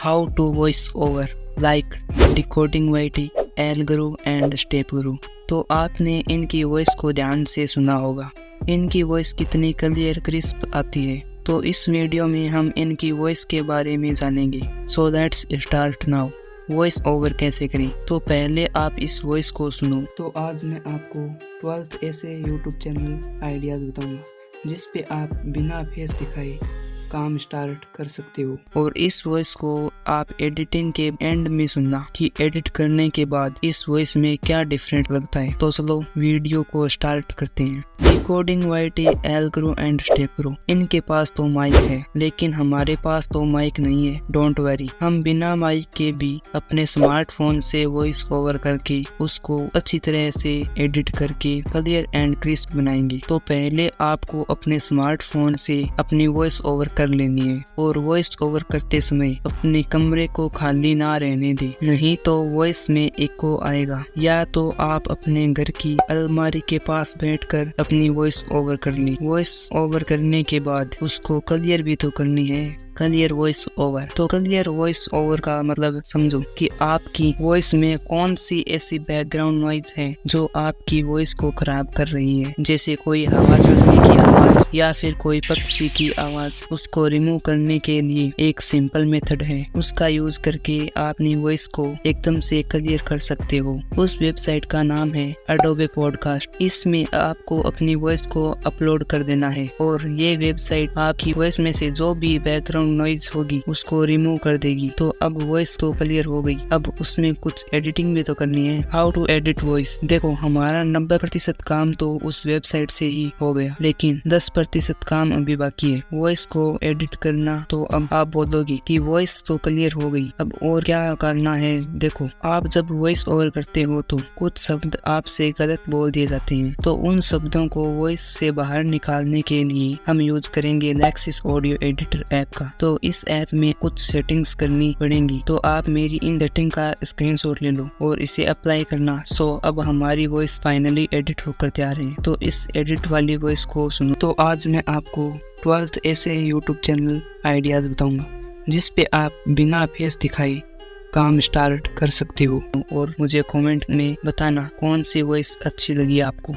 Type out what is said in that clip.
how to voice over like decoding YT, Alguru and step गुरु। तो आपने इनकी voice को ध्यान से सुना होगा, इनकी वॉइस कितनी क्लियर क्रिस्प आती है। तो इस वीडियो में हम इनकी वॉइस के बारे में जानेंगे। So let's start now. Voice over कैसे करें, तो पहले आप इस वॉइस को सुनो। तो आज मैं आपको 12th ऐसे यूट्यूब चैनल आइडियाज़ बताऊंगा जिस पे आप बिना फेस दिखाए काम स्टार्ट कर सकते हो। और इस वॉइस को आप एडिटिंग के एंड में सुनना कि एडिट करने के बाद इस वॉइस में क्या डिफरेंट लगता है। तो चलो वीडियो को स्टार्ट करते हैं। Decoding YT, Alguru and step गुरु, इनके पास तो माइक है लेकिन हमारे पास तो माइक नहीं है। डोंट वरी, हम बिना माइक के भी अपने स्मार्टफोन से वॉइस ओवर करके उसको अच्छी तरह से एडिट करके क्लियर एंड क्रिस्प बनाएंगे। तो पहले आपको अपने स्मार्टफोन से अपनी वॉइस ओवर कर लेनी है और वॉइस ओवर करते समय अपने कमरे को खाली ना रहने दे, नहीं तो वॉइस में इको आएगा। या तो आप अपने घर की अलमारी के पास बैठकर अपनी वॉइस ओवर कर ली। वॉइस ओवर करने के बाद उसको क्लियर भी तो करनी है, क्लियर वॉइस ओवर। तो क्लियर वॉइस ओवर का मतलब समझो कि आपकी वॉइस में कौन सी ऐसी बैकग्राउंड नॉइज है जो आपकी वॉइस को खराब कर रही है, जैसे कोई हवा चलने की आवाज या फिर कोई पक्षी की आवाज। उसको रिमूव करने के लिए एक सिंपल मेथड है, उसका यूज करके आप अपनी वॉइस को एकदम से क्लियर कर सकते हो। उस वेबसाइट का नाम है Adobe Podcast। इसमें आपको अपनी वॉइस को अपलोड कर देना है और ये वेबसाइट आपकी वॉइस में से जो भी बैकग्राउंड नॉइज होगी उसको रिमूव कर देगी। तो अब वॉइस तो क्लियर हो गई, अब उसमें कुछ एडिटिंग भी तो करनी है। How to edit voice. देखो, हमारा 90% काम तो उस वेबसाइट से ही हो गया, लेकिन 10% काम अभी बाकी है, वॉइस को एडिट करना। तो अब आप बोलोगे कि वॉइस तो क्लियर हो गई, अब और क्या करना है। देखो, आप जब वॉइस ओवर करते हो तो कुछ शब्द आपसे गलत बोल दिए जाते हैं, तो उन शब्दों को वॉइस से बाहर निकालने के लिए हम यूज करेंगे Lexis ऑडियो एडिटर ऐप का। तो इस ऐप में कुछ सेटिंग्स करनी पड़ेंगी, तो आप मेरी इन सेटिंग का स्क्रीनशॉट ले लो और इसे अप्लाई करना। सो अब हमारी वॉइस फाइनली एडिट होकर तैयार है। तो इस एडिट वाली वॉइस को सुनो। तो आज मैं आपको 12th ऐसे यूट्यूब चैनल आइडियाज बताऊंगा जिस पे आप बिना फेस दिखाए काम स्टार्ट कर सकते हो। और मुझे कमेंट में बताना कौन सी वॉइस अच्छी लगी आपको।